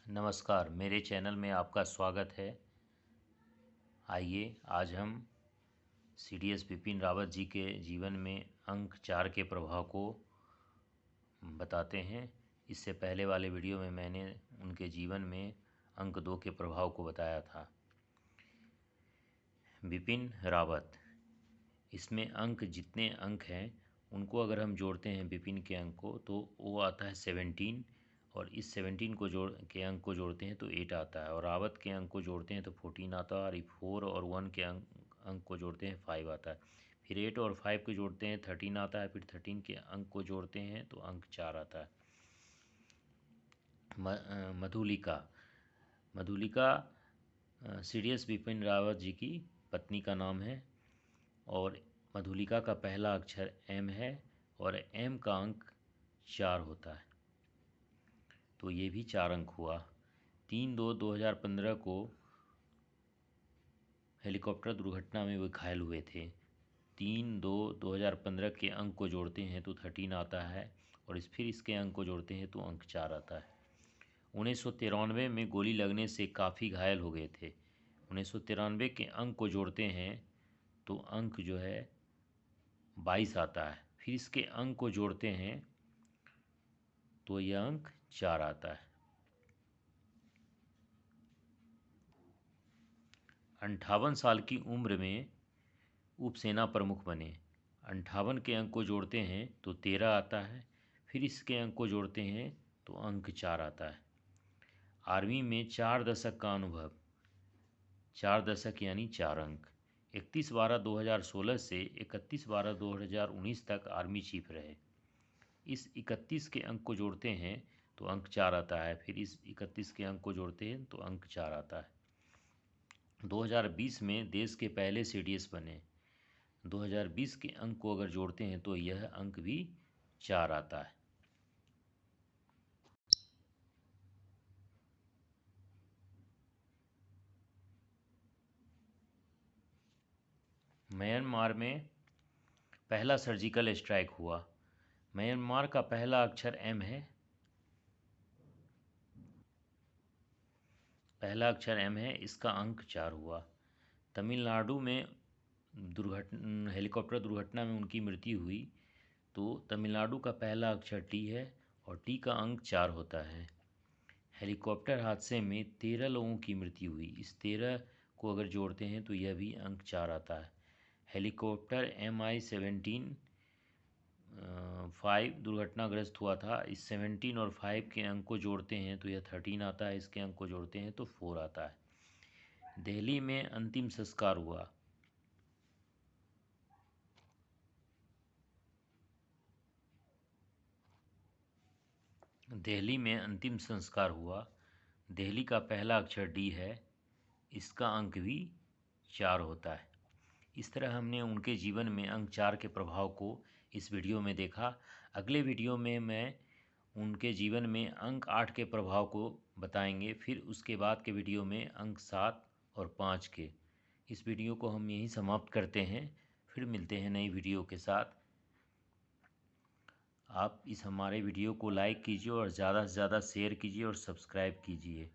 नमस्कार, मेरे चैनल में आपका स्वागत है। आइए आज हम सीडीएस बिपिन रावत जी के जीवन में अंक 4 के प्रभाव को बताते हैं। इससे पहले वाले वीडियो में मैंने उनके जीवन में अंक 2 के प्रभाव को बताया था। बिपिन रावत, इसमें अंक जितने अंक हैं उनको अगर हम जोड़ते हैं बिपिन के अंक को तो वो आता है 17, और इस 17 को अंक को जोड़ते हैं तो 8 आता है, और रावत के अंक को जोड़ते हैं तो 14 आता है, और 4 और 1 के अंक को जोड़ते हैं 5 आता है। फिर 8 और 5 को जोड़ते हैं 13 आता है, फिर 13 के अंक को जोड़ते हैं तो अंक 4 आता है। मधुलिका, मधुलिका सीडीएस बिपिन रावत जी की पत्नी का नाम है, और मधुलिका का पहला अक्षर एम है और एम का अंक 4 होता है, तो ये भी 4 अंक हुआ। 3/2/2015 को हेलीकॉप्टर दुर्घटना में वे घायल हुए थे। 3/2/2015 के अंक को जोड़ते हैं तो 13 आता है, और फिर इसके अंक को जोड़ते हैं तो अंक 4 आता है। 1993 में गोली लगने से काफ़ी घायल हो गए थे। 1993 के अंक को जोड़ते हैं तो अंक जो है 22 आता है, फिर इसके अंक को जोड़ते हैं तो यह अंक 4 आता है। 58 साल की उम्र में उपसेना प्रमुख बने। 58 के अंक को जोड़ते हैं तो 13 आता है, फिर इसके अंक को जोड़ते हैं तो अंक 4 आता है। आर्मी में 4 दशक का अनुभव, 4 दशक यानी 4 अंक। 31/12/2016 से 31/12/2019 तक आर्मी चीफ रहे। इस 31 के अंक को जोड़ते हैं तो अंक 4 आता है, फिर इस 31 के अंक को जोड़ते हैं तो अंक 4 आता है। 2020 में देश के पहले सीडीएस बने। 2020 के अंक को अगर जोड़ते हैं तो यह अंक भी 4 आता है। म्यांमार में पहला सर्जिकल स्ट्राइक हुआ। म्यांमार का पहला अक्षर एम है, पहला अक्षर एम है, इसका अंक 4 हुआ। तमिलनाडु में हेलीकॉप्टर दुर्घटना में उनकी मृत्यु हुई, तो तमिलनाडु का पहला अक्षर टी है और टी का अंक 4 होता है। हेलीकॉप्टर हादसे में 13 लोगों की मृत्यु हुई। इस 13 को अगर जोड़ते हैं तो यह भी अंक 4 आता है। हेलीकॉप्टर MI-17 5 दुर्घटनाग्रस्त हुआ था। इस 17 और 5 के अंक को जोड़ते हैं तो यह 13 आता है, इसके अंक को जोड़ते हैं तो 4 आता है। दिल्ली में अंतिम संस्कार हुआ। दिल्ली में अंतिम संस्कार हुआ। दिल्ली का पहला अक्षर डी है, इसका अंक भी 4 होता है। इस तरह हमने उनके जीवन में अंक 4 के प्रभाव को इस वीडियो में देखा। अगले वीडियो में मैं उनके जीवन में अंक 8 के प्रभाव को बताएंगे, फिर उसके बाद के वीडियो में अंक 7 और 5 के। इस वीडियो को हम यहीं समाप्त करते हैं, फिर मिलते हैं नई वीडियो के साथ। आप इस हमारे वीडियो को लाइक कीजिए और ज़्यादा से ज़्यादा शेयर कीजिए और सब्सक्राइब कीजिए।